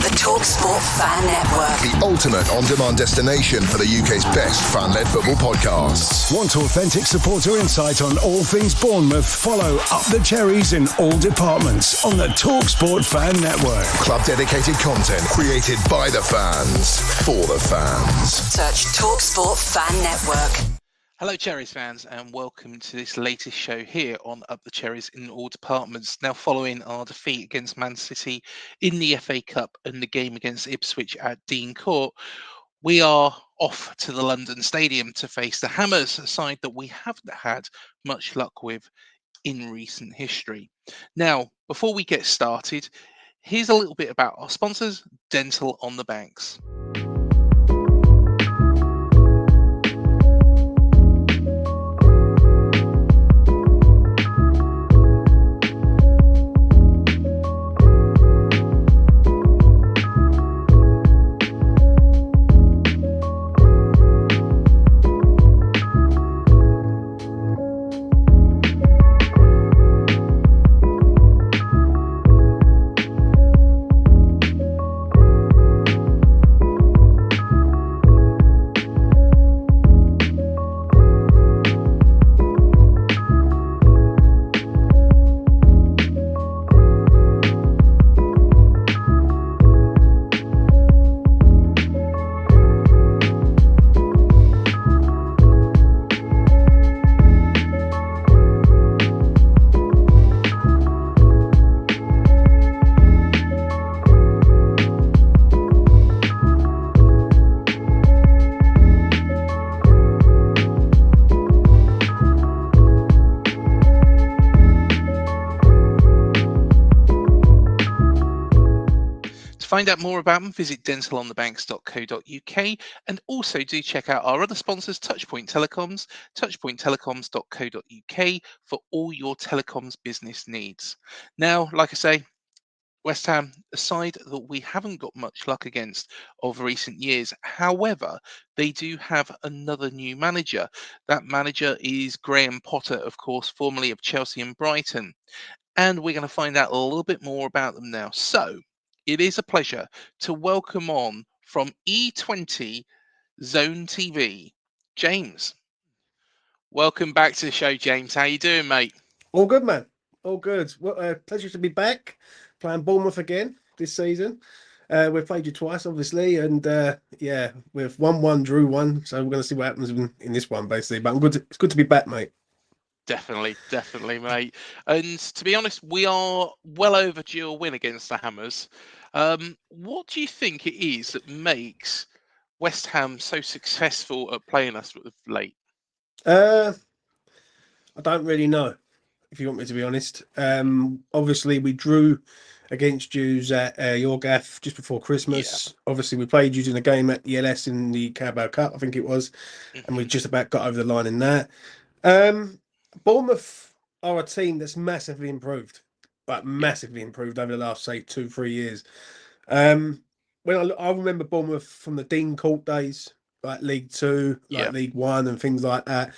The Talksport Fan Network. The ultimate on-demand destination for the UK's best fan-led football podcasts. Want authentic supporter insight on all things Bournemouth? Follow Up the Cherries in all departments on the Talksport Fan Network. Club-dedicated content created by the fans, for the fans. Search Talksport Fan Network. Hello Cherries fans, and welcome to this latest show here on Up the Cherries in all departments. Now, following our defeat against Man City in the FA Cup and the game against Ipswich at Dean Court, we are off to the London Stadium to face the Hammers, a side that we haven't had much luck with in recent history. Now, before we get started, here's a little bit about our sponsors, Dental on the Banks. Find out more about them, visit dentalonthebanks.co.uk, and also do check out our other sponsors, Touchpoint Telecoms, touchpointtelecoms.co.uk, for all your telecoms business needs. Now, like I say, West Ham, a side that we haven't got much luck against of recent years. However, they do have another new manager. That manager is Graham Potter, of course, formerly of Chelsea and Brighton. And we're going to find out a little bit more about them now. So, it is a pleasure to welcome on from E20 Zone TV, James. Welcome back to the show, James. How you doing, mate? All good, man. All good. Well, pleasure to be back playing Bournemouth again this season. We've played you twice, obviously, and we've won one, drew one. So we're going to see what happens in this one, basically. But it's good to be back, mate. Definitely, mate. And to be honest, we are well overdue a win against the Hammers. What do you think it is that makes West Ham so successful at playing us of late? I don't really know, if you want me to be honest. Obviously, we drew against Jews at your gaff just before Christmas. Yeah. Obviously, we played you in a game at the LS in the Carabao Cup, I think it was, and we just about got over the line in that. Bournemouth are a team that's massively improved over the last, say, 2-3 years. When I remember Bournemouth from the Dean Court days, like League Two, like League One and things like that.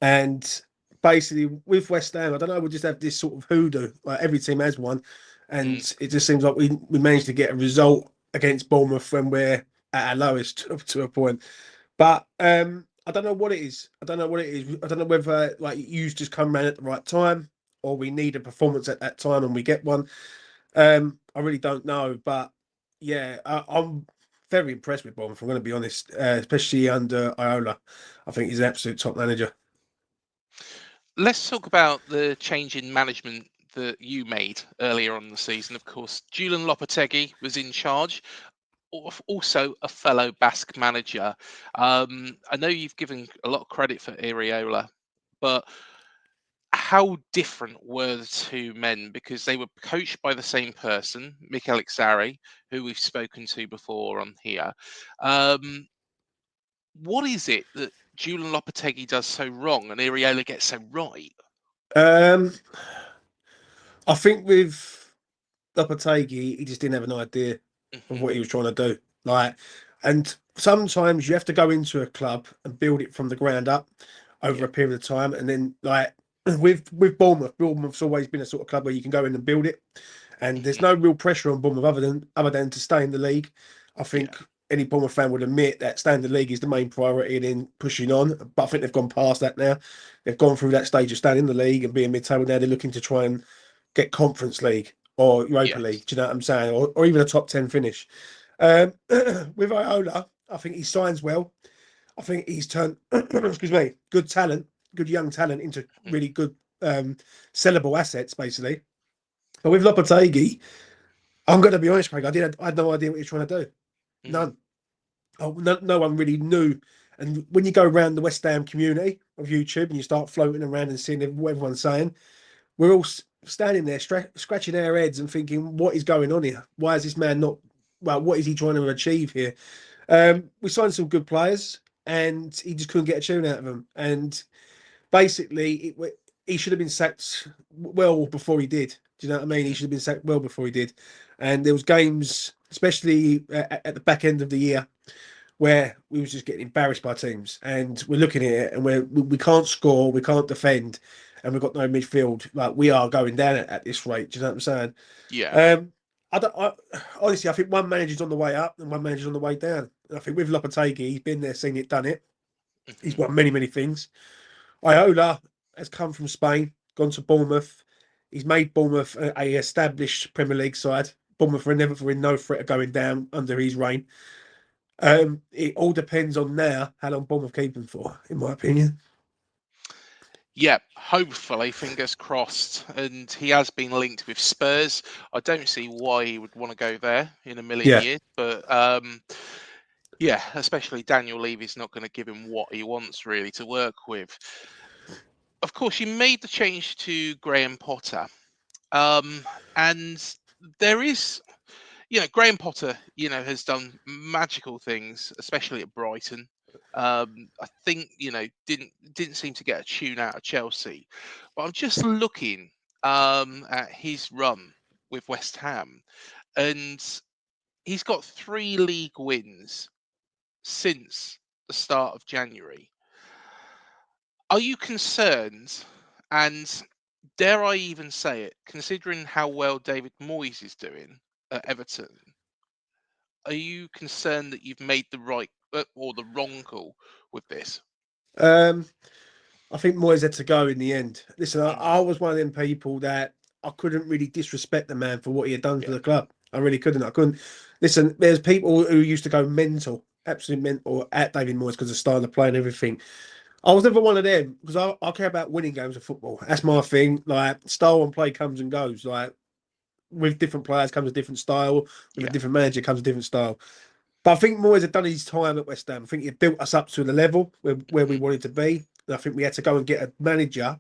And basically with West Ham, I don't know, we just have this sort of hoodoo, like every team has one. And it just seems like we managed to get a result against Bournemouth when we're at our lowest to a point. But I don't know what it is. I don't know whether like you just come around at the right time or we need a performance at that time and we get one. I really don't know. But yeah, I'm very impressed with Bournemouth, I'm going to be honest, especially under Iola. I think he's an absolute top manager. Let's talk about the change in management that you made earlier on in the season. Of course, Julian Lopetegui was in charge. Also a fellow Basque manager. I know you've given a lot of credit for Areola, but how different were the two men? Because they were coached by the same person, Mikel Ixari, who we've spoken to before on here. What is it that Julian Lopetegui does so wrong and Areola gets so right? I think with Lopetegui, he just didn't have an idea of what he was trying to do. And sometimes you have to go into a club and build it from the ground up over a period of time. And then with Bournemouth's always been a sort of club where you can go in and build it. and there's no real pressure on Bournemouth other than to stay in the league. I think Yeah. any Bournemouth fan would admit that staying in the league is the main priority and then pushing on. But I think they've gone past that now. They've gone through that stage of staying in the league and being mid-table. Now they're looking to try and get Conference League or Europa Yes. League. Do you know what I'm saying? Or even a top 10 finish. With Iola, I think he signs well. I think he's turned, excuse me, good talent, good young talent into Mm, really good sellable assets, basically. But with Lopetegui, I'm going to be honest, Craig. I had no idea what he was trying to do. mm, None. Oh, no one really knew. And when you go around the West Ham community of YouTube and you start floating around and seeing what everyone's saying, we're all standing there scratching our heads and thinking, what is going on here? Why is this man not? Well, what is he trying to achieve here? We signed some good players, and he just couldn't get a tune out of them. And basically, he should have been sacked well before he did. Do you know what I mean? He mm. should have been sacked well before he did. And there was games, especially at the back end of the year, where we was just getting embarrassed by teams, and we're looking at it, and we can't score, we can't defend, and we've got no midfield. Like, we are going down at this rate. Do you know what I'm saying? Yeah. Um, honestly, I think one manager's on the way up and one manager's on the way down. And I think with Lopetegui, he's been there, seen it, done it. He's Mhm. won many things. Iola has come from Spain, gone to Bournemouth. He's made Bournemouth a established Premier League side. Bournemouth were never in no threat of going down under his reign. It all depends on now how long Bournemouth keep him for, in my opinion. Yeah, hopefully, fingers crossed. And he has been linked with Spurs. I don't see why he would want to go there in a million Yeah. years, but yeah, especially Daniel Levy's not going to give him what he wants really to work with. Of course, you made the change to Graham Potter, um, and there is, Graham Potter, has done magical things, especially at Brighton. I think, didn't seem to get a tune out of Chelsea, but I'm just looking at his run with West Ham, and he's got 3 league wins since the start of January. Are you concerned? And dare I even say it, considering how well David Moyes is doing at Everton, are you concerned that you've made the right or the wrong call with this? Um, I think Moyes had to go in the end. Listen, Mm, I was one of them people that I couldn't really disrespect the man for what he had done for yeah, the club. I really couldn't. I couldn't. Listen, there's people who used to go mental, absolutely mental at David Moyes because of style of play and everything. I was never one of them because I care about winning games of football. That's my thing. Like, style and play comes and goes. Like, with different players comes a different style. With a yeah, different manager comes a different style. But I think Moyes had done his time at West Ham. I think he built us up to the level where we mhm, wanted to be. And I think we had to go and get a manager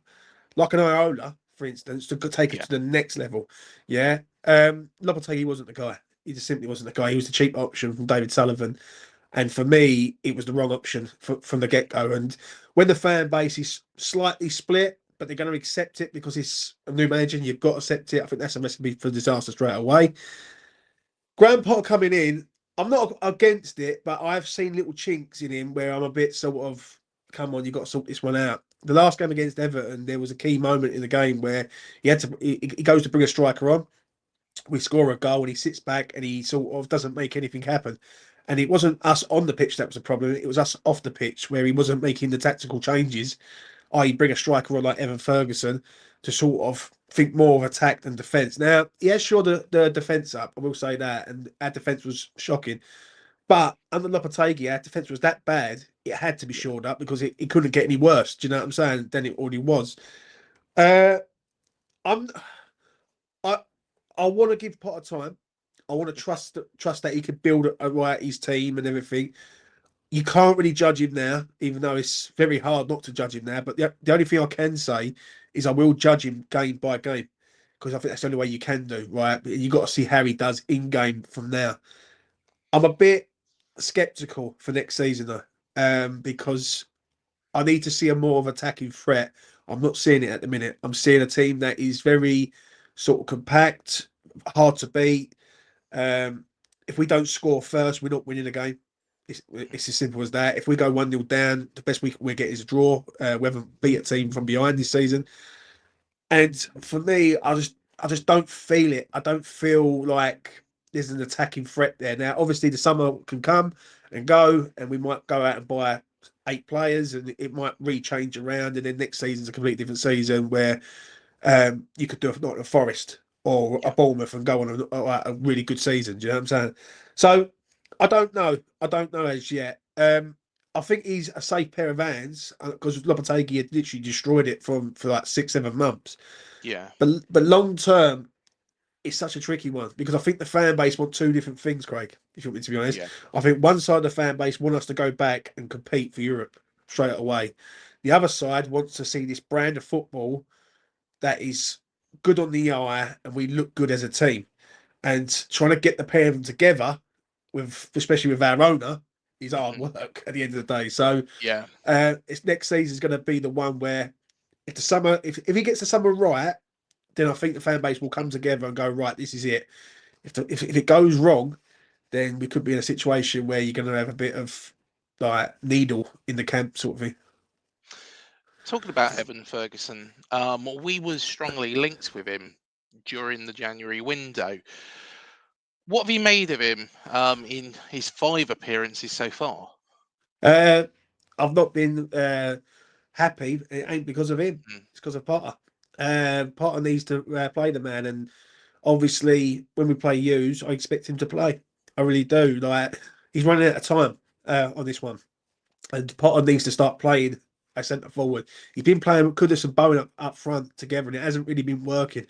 like an Iola, for instance, to take it yeah, to the next level. Yeah. Lopetegui wasn't the guy. He just simply wasn't the guy. He was the cheap option from David Sullivan. And for me, it was the wrong option from the get go. And when the fan base is slightly split, but they're going to accept it because it's a new manager and you've got to accept it, I think that's a recipe for disaster straight away. Graham Potter coming in, I'm not against it, but I've seen little chinks in him where I'm a bit sort of, come on, you've got to sort this one out. The last game against Everton, there was a key moment in the game where he goes to bring a striker on. We score a goal and he sits back and he sort of doesn't make anything happen. And it wasn't us on the pitch that was a problem. It was us off the pitch where he wasn't making the tactical changes, i.e., bring a striker on like Evan Ferguson to sort of think more of attack than defence. Now, he has shored the defence up, I will say that, and our defence was shocking. But under Lopetegui, our defence was that bad, it had to be yeah, shored up because it couldn't get any worse, do you know what I'm saying, than it already was. Uh, I'm I I want to give Potter time. I want to trust that he could build right his team and everything. You can't really judge him now, even though it's very hard not to judge him now. But the only thing I can say is I will judge him game by game because I think that's the only way you can do, right? You got to see how he does in game from now. I'm a bit skeptical for next season though, because I need to see a more of attacking threat. I'm not seeing it at the minute. I'm seeing a team that is very sort of compact, hard to beat. Um, if we don't score first, we're not winning the game. mhm, It's as simple as that. If we go 1-0 down, the best we get is a draw. We haven't beat a team from behind this season. And for me, I just I just don't feel it. I don't feel like there's an attacking threat there. Now, obviously, the summer can come and go, and we might go out and buy 8 players, and it might re-change around, and then next season's a completely different season where you could do not a Forest or a Yeah. Bournemouth and go on a really good season. Do you know what I'm saying? So I don't know. I don't know as yet. I think he's a safe pair of hands because Lopetegui had literally destroyed it for like 6, 7 months. Yeah. But long term, it's such a tricky one because I think the fan base want two different things, Craig. If you want me to be honest, Yeah. I think one side of the fan base want us to go back and compete for Europe straight away. The other side wants to see this brand of football that is good on the eye and we look good as a team. And trying to get the pair of them together, with especially with our owner, is hard Hmm. work at the end of the day. So Yeah. it's next season is going to be the one where if he gets the summer right, then I think the fan base will come together and go, right, this is it. If it goes wrong, then we could be in a situation where you're going to have a bit of like needle in the camp sort of thing. Talking about Evan Ferguson, we were strongly linked with him during the January window. What have you made of him in his 5 appearances so far? Uh, I've not been happy. It ain't because of him. Mm, It's because of Potter. Potter needs to play the man, and obviously when we play Hughes, I expect him to play. I really do. Like he's running out of time on this one, and Potter needs to start playing a centre forward. He's been playing with Kudus and Bowen up front together, and it hasn't really been working.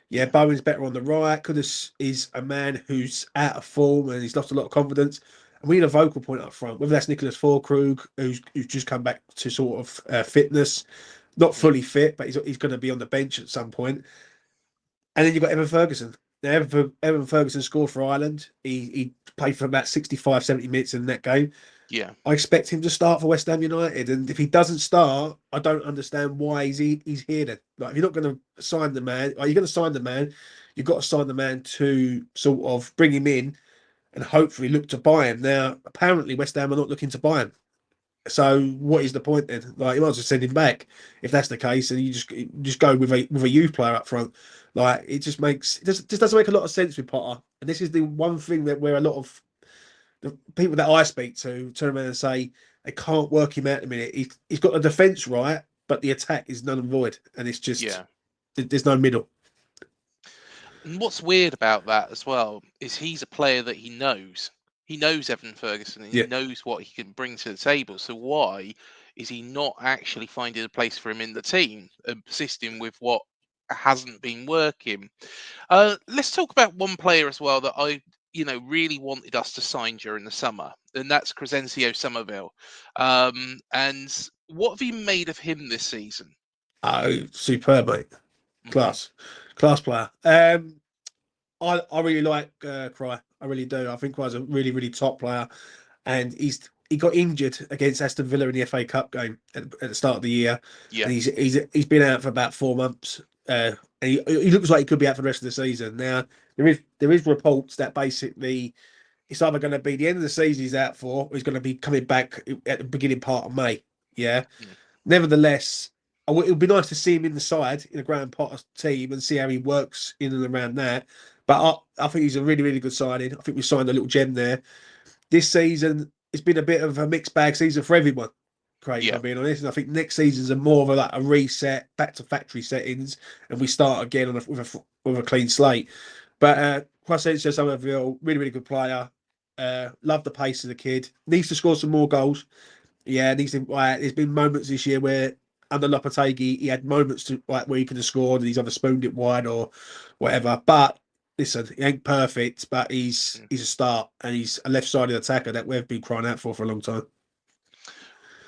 Yeah, yeah, Bowen's better on the right. Kudus is a man who's out of form and he's lost a lot of confidence. And we need a vocal point up front, whether that's Nicholas Forkrug, who's just come back to sort of fitness, not mm, fully fit, but he's going to be on the bench at some point. And then you've got Evan Ferguson. Now, Evan Ferguson scored for Ireland. He played for about 65, 70 minutes in that game. yeah. I expect him to start for West Ham United, and if he doesn't start, I don't understand why he's here. Then, like, if you're not going to sign the man, are you going to sign the man? You've got to sign the man to sort of bring him in and hopefully look to buy him. Now, apparently, West Ham are not looking to buy him. So, what Mm. is the point then? Like, you might as well send him back if that's the case, and you just go with a youth player up front. Like, it just doesn't make a lot of sense with Potter. And this is the one thing that where a lot of the people that I speak to turn around and say they can't work him out in a minute. He's got the defence right, but the attack is null and void, and it's just Yeah. there's no middle. And what's weird about that as well is he's a player that he knows. He knows Evan Ferguson and he Yeah, knows what he can bring to the table. So why is he not actually finding a place for him in the team and persisting with what hasn't been working? Let's talk about one player as well that I really wanted us to sign during the summer, and that's Crescencio Somerville. And what have you made of him this season? oh, superb, mate, Hmm. class player. I really like Cry. I really do. I think Cry's a really really top player, and he got injured against Aston Villa in the FA Cup game at the start of the year, Yeah. and he's been out for about 4 months. And he looks like he could be out for the rest of the season. Now there is reports that basically it's either going to be the end of the season he's out for, or he's going to be coming back at the beginning part of May. Yeah. Mm. Nevertheless, it would be nice to see him in the side in a Graham Potter team and see how he works in and around that. But I think he's a really, really good signing. I think we signed a little gem there. This season, it's been a bit of a mixed bag season for everyone, Craig, if Yeah. I'm being honest. And I think next season's a more of a reset, back to factory settings, and we start again with a clean slate. But Crescencio Somerville, really, really good player. Love the pace of the kid. Needs to score some more goals. Yeah, needs to. There's been moments this year where under Lopetegui, he had moments to where he could have scored, and he's either spooned it wide or whatever. But listen, he ain't perfect, but he's Mm. he's a start, and he's a left-sided attacker that we've been crying out for a long time.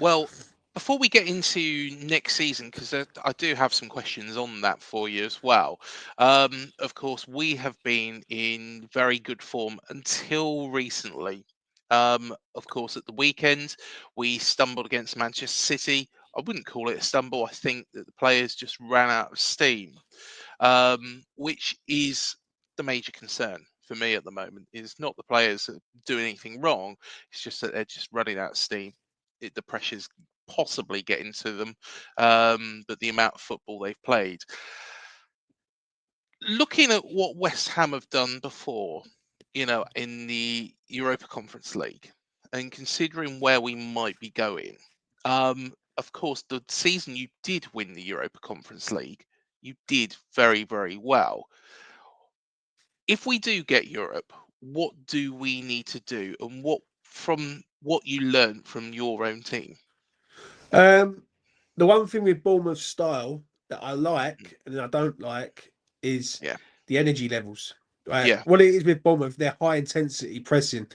Well, before we get into next season, because I do have some questions on that for you as well. Of course, we have been in very good form until recently. Of course, at the weekend, we stumbled against Manchester City. I wouldn't call it a stumble. I think that the players just ran out of steam, which is the major concern for me at the moment. Is not the players that do anything wrong. It's just that they're just running out of steam. The pressure's possibly getting to them, but the amount of football they've played. Looking at what West Ham have done before, in the Europa Conference League, and considering where we might be going, of course, the season you did win the Europa Conference League, you did very, very well. If we do get Europe, what do we need to do, and from what you learned from your own team? The one thing with Bournemouth's style that I like and I don't like is Yeah, the energy levels. Right? yeah, What it is with Bournemouth, they're high intensity pressing.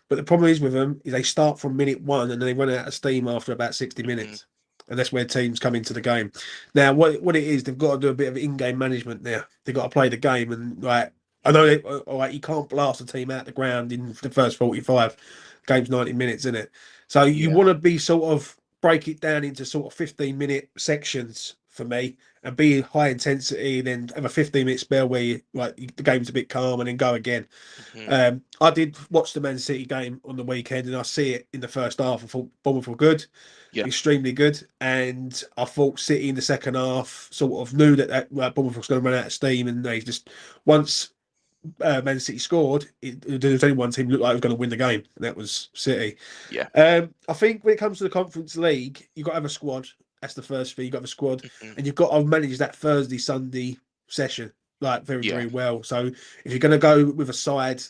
But the problem is with them is they start from minute one and then they run out of steam after about 60 hmm minutes. And that's where teams come into the game. Now, what it is, they've got to do a bit of in-game management now. They've got to play the game and I know all right, you can't blast a team out the ground in the first 45. Game's 90 minutes, isn't it? So you yeah, want to be sort of break it down into sort of 15-minute sections for me and be high intensity, then have a 15-minute spell where the game's a bit calm and then go again. hmm I did watch the Man City game on the weekend, and I see it in the first half. I thought Bournemouth were good, yeah, extremely good, and I thought City in the second half sort of knew that Bournemouth was going to run out of steam, and they just once Man City scored, there was only one team looked like it was going to win the game, and that was City. yeah, I think when it comes to the Conference League, you've got to have a squad. That's the first thing. You've got to have a squad, hmm and you've got to manage that Thursday, Sunday session like very, yeah, very well. So if you're going to go with a side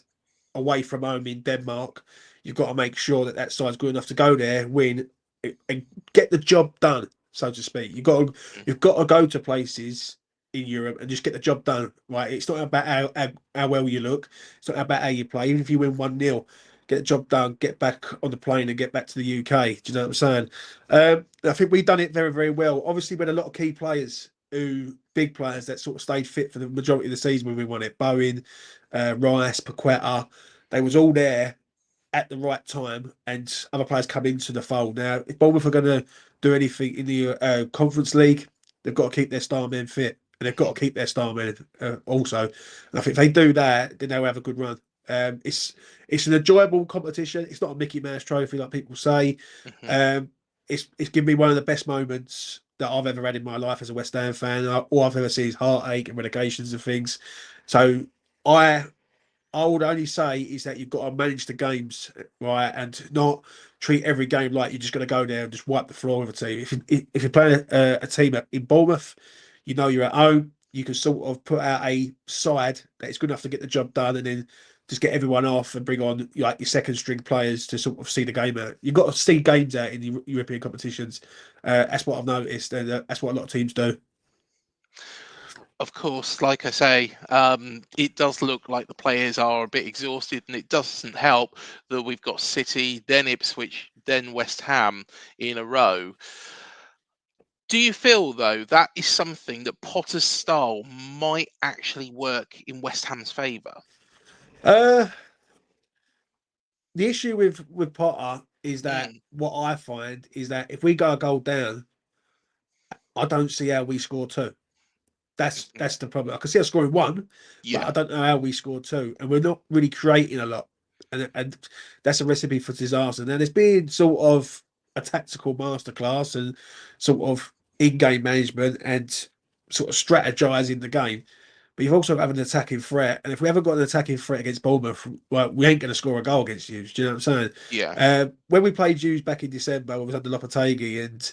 away from home in Denmark, you've got to make sure that that side's good enough to go there, win, and get the job done, so to speak. You've got to go to places in Europe and just get the job done. Right? It's not about how well you look. It's not about how you play. Even if you win 1-0, get the job done, get back on the plane and get back to the UK. Do you know what I'm saying? I think we've done it very, very well. Obviously, we had a lot of key players big players that sort of stayed fit for the majority of the season when we won it. Bowen, Rice, Paqueta, they was all there at the right time, and other players come into the fold. Now, if Bournemouth are going to do anything in the Conference League, they've got to keep their star men fit, and they've got to keep their star men also. And I think if they do that, then they'll have a good run. It's an enjoyable competition. It's not a Mickey Mouse trophy like people say. hmm Um, it's given me one of the best moments that I've ever had in my life as a West Ham fan. All I've ever seen is heartache and relegations and things. So I I would only say is that you've got to manage the games right and not treat every game like you're just going to go there and just wipe the floor with a team. If you're playing a team in Bournemouth, you know you're at home. You can sort of put out a side that is good enough to get the job done, and then just get everyone off and bring on like your second string players to sort of see the game out. You've got to see games out in the European competitions. That's what I've noticed, and that's what a lot of teams do. Of course, like I say, it does look like the players are a bit exhausted, and it doesn't help that we've got City, then Ipswich, then West Ham in a row. Do you feel, though, that is something that Potter's style might actually work in West Ham's favour? Uh, the issue with Potter is that Mm, what I find is that if we go a goal down, I don't see how we score two. mhm. That's the problem. I can see us scoring one, but Yeah, I don't know how we scored two, and we're not really creating a lot, and that's a recipe for disaster. Now there's been sort of a tactical masterclass and sort of in-game management and sort of strategizing the game, but you've also got to have an attacking threat, and if we haven't got an attacking threat against Bournemouth, well, we ain't going to score a goal against you. Do you know what I'm saying? yeah, When we played you back in December, we was under Lopetegui, and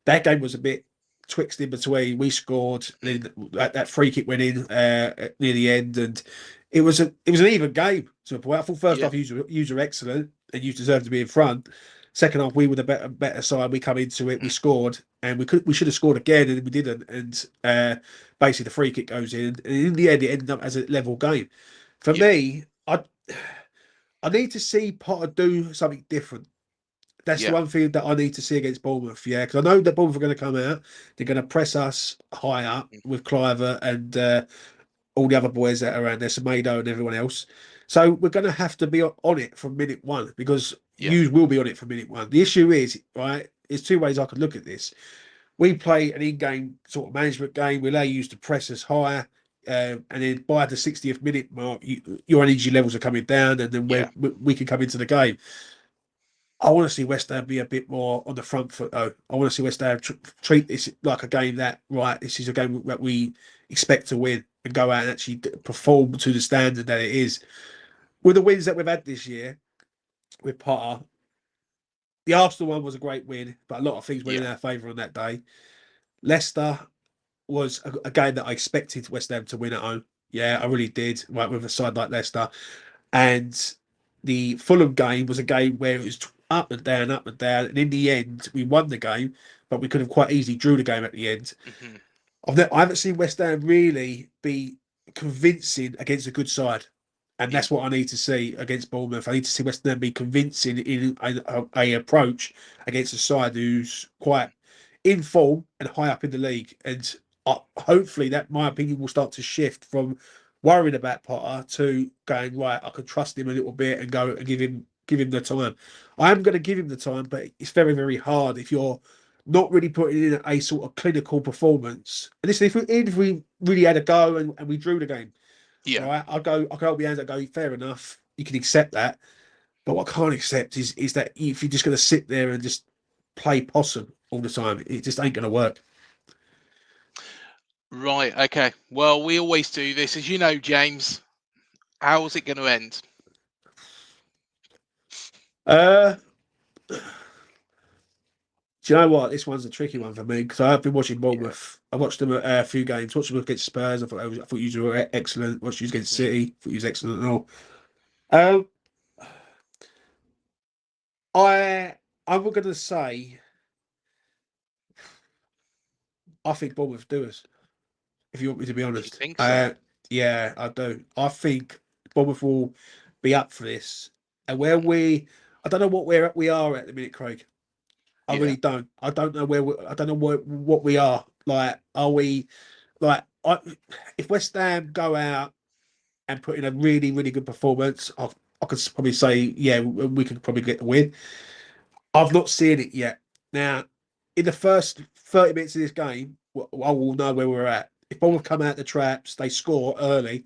that game was a bit twixt in between. We scored, mm, then that free kick went in near the end, and it was an even game to a point. I thought first yeah, half you were excellent, and you deserved to be in front. Second half, we were the better side. We come into it, we mm, scored, and we should have scored again, and we didn't. And basically, the free kick goes in, and in the end, it ended up as a level game. For yeah, me, I need to see Potter do something different. That's the yeah, one thing that I need to see against Bournemouth, yeah, because I know that Bournemouth are going to come out. They're going to press us high up mm, with Cliver and all the other boys that are around there, Semedo and everyone else. So we're going to have to be on it from minute one because yeah, you will be on it from minute one. The issue is, right, there's two ways I could look at this. We play an in-game sort of management game. We allow you to press us higher. And then by the 60th minute mark, your energy levels are coming down, and then yeah, we can come into the game. I want to see West Ham be a bit more on the front foot, though. I want to see West Ham treat this like a game that, right, this is a game that we expect to win. and go out and actually perform to the standard that it is. With the wins that we've had this year with Potter, the Arsenal one was a great win, but a lot of things went in our favour on that day. Leicester was a game that I expected West Ham to win at home. Yeah, I really did, right, with a side like Leicester. And the Fulham game was a game where it was up and down, up and down. And in the end, we won the game, but we could have quite easily drew the game at the end. Hmm. I haven't seen West Ham really be convincing against a good side. And Yeah. that's what I need to see against Bournemouth. I need to see West Ham be convincing in a approach against a side who's quite in form and high up in the league. And hopefully that, my opinion, will start to shift from worrying about Potter to going, right, I can trust him a little bit and go and give him the time. I am going to give him the time, but it's very, very hard if you're not really putting in a sort of clinical performance. And listen, if we really had a go and we drew the game, Yeah. right, I can hold my hands and go, fair enough, you can accept that. But what I can't accept is that if you're just going to sit there and just play possum all the time, it just ain't going to work. Right. Okay. Well, we always do this, as you know, James. How's it going to end? Uh, do you know what? This one's a tricky one for me because I've been watching Bournemouth. I watched them a few games. Watched them against Spurs. I thought you were excellent. Watched you against City. I thought you was excellent and all. I'm going to say, I think Bournemouth do us. If you want me to be honest, You think so? yeah, I do. I think Bournemouth will be up for this, and I don't know what we are at the minute, Craig. I Yeah. really don't. I don't know I don't know what we are. Like, are we like? If West Ham go out and put in a really, really good performance, I could probably say, yeah, we could probably get the win. I've not seen it yet. Now, in the first 30 minutes of this game, I will know where we're at. If Bournemouth come out the traps, they score early,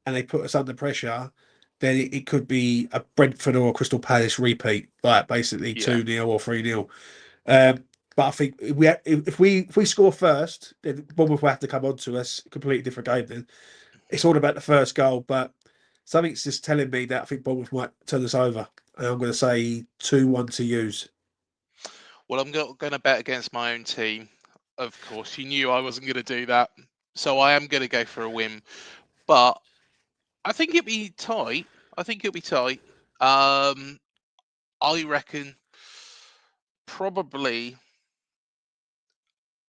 and they put us under pressure, then it could be a Brentford or a Crystal Palace repeat, like basically Yeah. 2-0 or 3-0. But I think if we score first, then Bournemouth will have to come on to us. Completely different game then. It's all about the first goal, but something's just telling me that I think Bournemouth might turn us over. And I'm going to say 2-1 to use. Well, I'm going to bet against my own team. Of course, you knew I wasn't going to do that, so I am going to go for a win. But I think it'll be tight. I reckon probably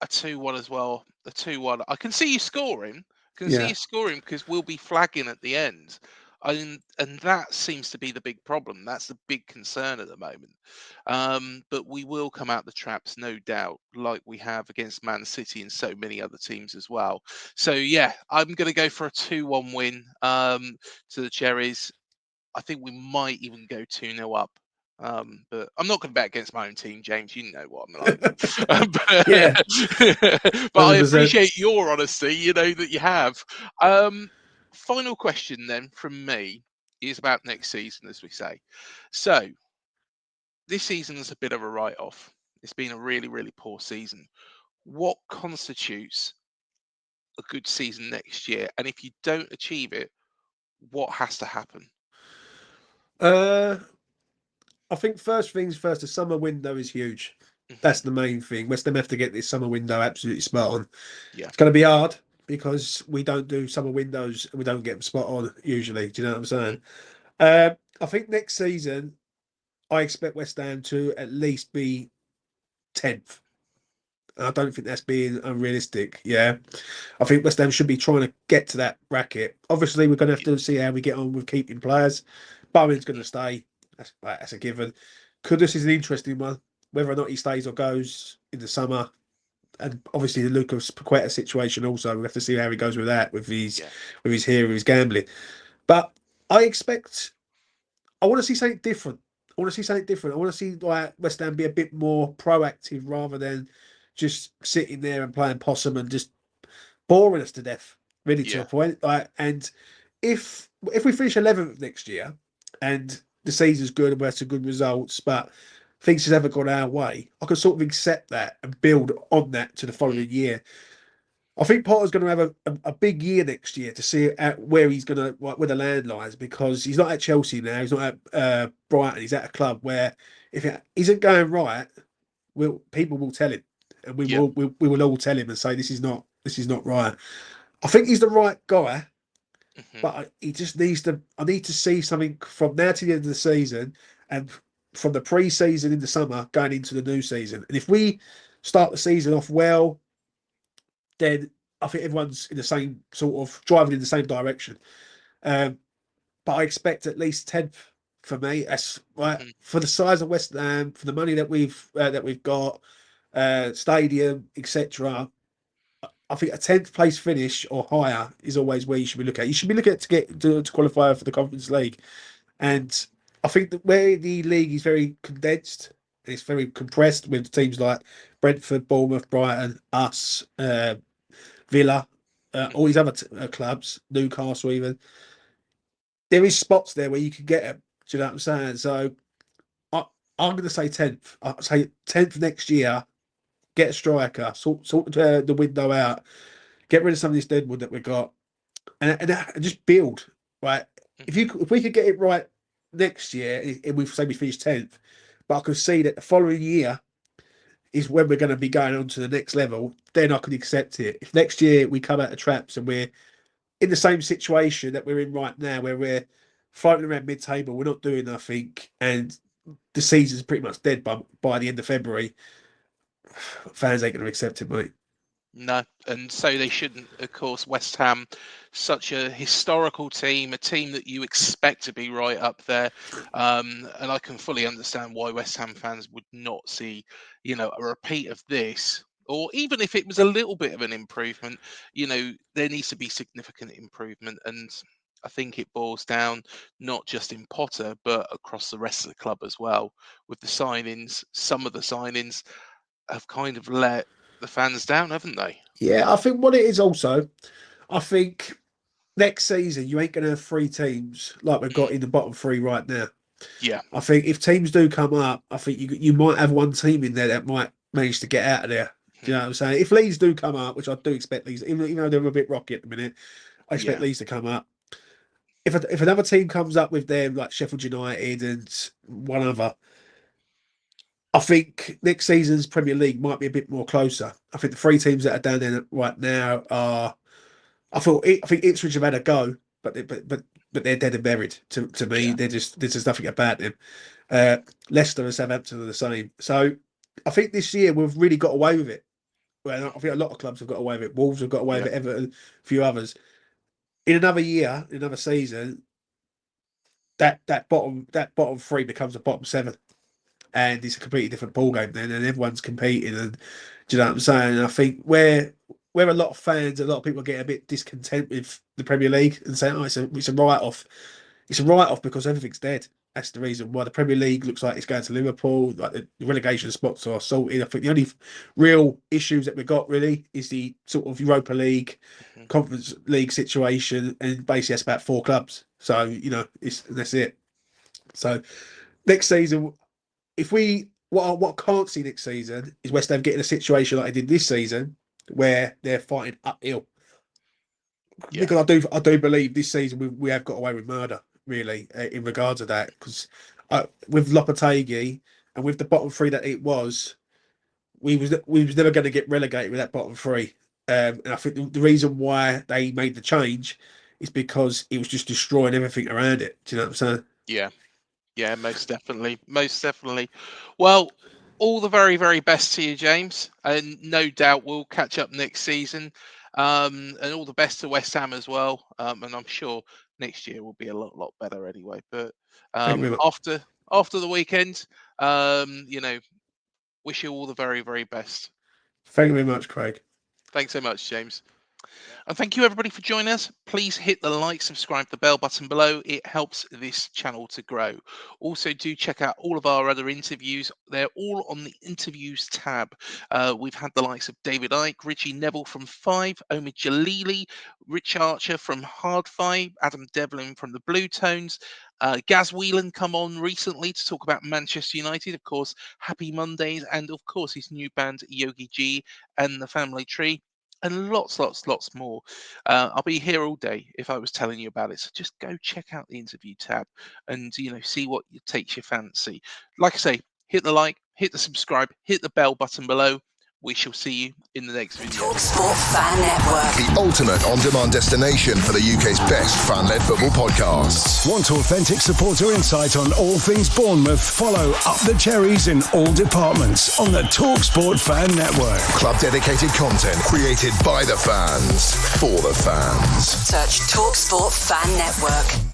a 2-1 as well. A 2-1. I can see you scoring. Yeah. Because we'll be flagging at the end. And that seems to be the big problem. That's the big concern at the moment. But we will come out the traps, no doubt, like we have against Man City and so many other teams as well. So yeah, I'm going to go for a 2-1 win to the Cherries. I think we might even go 2-0 up. But I'm not going to bet against my own team, James. You know what I'm like. Yeah. But I 100%. appreciate your honesty, that you have. Final question then from me is about next season, as we say. So this season is a bit of a write-off. It's been a really, really poor season. What constitutes a good season next year? And if you don't achieve it, what has to happen? I think first things first, the summer window is huge. Mhm. That's the main thing. West Ham have to get this summer window absolutely spot on. Yeah. It's going to be hard because we don't do summer windows and we don't get them spot on usually. Do you know what I'm saying? I think next season, I expect West Ham to at least be 10th. I don't think that's being unrealistic. Yeah. I think West Ham should be trying to get to that bracket. Obviously, we're going to have to see how we get on with keeping players. Bowen's going to stay. That's a given. Kudus is an interesting one. Whether or not he stays or goes in the summer, and obviously the Lucas Paqueta situation also. We have to see how he goes with that, with his hair, with his gambling. But I want to see something different. I want to see like West Ham be a bit more proactive rather than just sitting there and playing possum and just boring us to death, really, to a point. Like, and if we finish 11th next year and the season's good and we have some good results, but things has ever gone our way, I can sort of accept that and build on that to the following year. I think Potter's going to have a big year next year to see where he's going to where the land lies, because he's not at Chelsea now. He's not at Brighton. He's at a club where if it isn't going right, people will tell him, and Yeah. we will all tell him and say this is not right. I think he's the right guy, Hmm. but he just needs to. I need to see something from now to the end of the season, and from the pre-season in the summer going into the new season. And if we start the season off well, then I think everyone's in the same sort of driving in the same direction. Um, but I expect at least 10th for me. That's right Hmm. for the size of West Ham, for the money that we've got, stadium, etc. I think a 10th place finish or higher is always where you should be looking at. You should be looking at to qualify for the Conference League, and I think that where the league is very condensed, it's very compressed with teams like Brentford, Bournemouth, Brighton, us. Villa, all Hmm. these other clubs, Newcastle even. There is spots there where you can get them. Do you know what I'm saying? So I, I'm going to say 10th. I'll say 10th next year. Get a striker, sort the window out, get rid of some of this deadwood that we've got, and just build. Right? Hmm. If we could get it right next year, and we say we finish 10th, but I could see that the following year is when we're going to be going on to the next level, then I could accept it. If next year we come out of traps and we're in the same situation that we're in right now, where we're floating around mid-table, we're not doing nothing, and the season's pretty much dead by the end of February. Fans ain't going to accept it, mate. No, and so they shouldn't. Of course, West Ham, such a historical team, a team that you expect to be right up there, and I can fully understand why West Ham fans would not see, a repeat of this, or even if it was a little bit of an improvement. There needs to be significant improvement, and I think it boils down not just in Potter, but across the rest of the club as well. With the signings, some of the signings have kind of let the fans down, haven't they? Yeah, I think what it is also, I think next season you ain't going to have three teams like we've got Mm, in the bottom three right now. yeah. I think if teams do come up, I think you might have one team in there that might manage to get out of there. Do Mhm. you know what I'm saying? If Leeds do come up, which I do expect Leeds, even though they're a bit rocky at the minute, I expect Yeah. Leeds to come up. If another team comes up with them, like Sheffield United and one other, I think next season's Premier League might be a bit more closer. I think the three teams that are down there right now are. I think Ipswich have had a go, but they're dead and buried. To me, Yeah. there's just nothing about them. Uh, Leicester and Southampton are the same. So I think this year we've really got away with it. Well, I think a lot of clubs have got away with it. Wolves have got away Yeah. with it. Everton, a few others. In another year, in another season, that bottom three becomes a bottom seven, and it's a completely different ball game then, and everyone's competing. And do you know what I'm saying? And I think where a lot of fans, a lot of people get a bit discontent with the Premier League and say, "Oh, it's a write off." It's a write off because everything's dead. That's the reason why the Premier League looks like it's going to Liverpool. Like the relegation spots are sorted. I think the only real issues that we've got really is the sort of Europa League, Mhm. Conference League situation, and basically that's about four clubs. So that's it. So next season, if we what I can't see next season is West Ham getting a situation like they did this season, where they're fighting uphill. Yeah. Because I do believe this season we have got away with murder really in regards to that, because with Lopetegui and with the bottom three that it was, we was never going to get relegated with that bottom three. And I think the reason why they made the change is because it was just destroying everything around it. Do you know what I'm saying? Yeah. Yeah. Most definitely. Most definitely. Well, all the very, very best to you, James. And no doubt we'll catch up next season. And all the best to West Ham as well. And I'm sure next year will be a lot better anyway. But Thank you very much. after the weekend, um, you know, wish you all the very, very best. Thank you very much, Craig. Thanks so much, James. And thank you everybody for joining us. Please hit the like, subscribe, the bell button below. It helps this channel to grow. Also, do check out all of our other interviews. They're all on the interviews tab. We've had the likes of David Icke, Richie Neville from Five, Omid Jalili, Rich Archer from Hard Five, Adam Devlin from the Blue Tones. Gaz Whelan come on recently to talk about Manchester United, of course, Happy Mondays, and of course his new band Yogi G and the Family Tree. and lots more. I'll be here all day if I was telling you about it. So just go check out the interview tab and see what takes your fancy. Like I say, hit the like, hit the subscribe, hit the bell button below. We shall see you in the next video. Talksport Fan Network. The ultimate on-demand destination for the UK's best fan-led football podcasts. Want authentic supporter insight on all things Bournemouth? Follow Up the Cherries in all departments on the Talksport Fan Network. Club-dedicated content created by the fans, for the fans. Search Talksport Fan Network.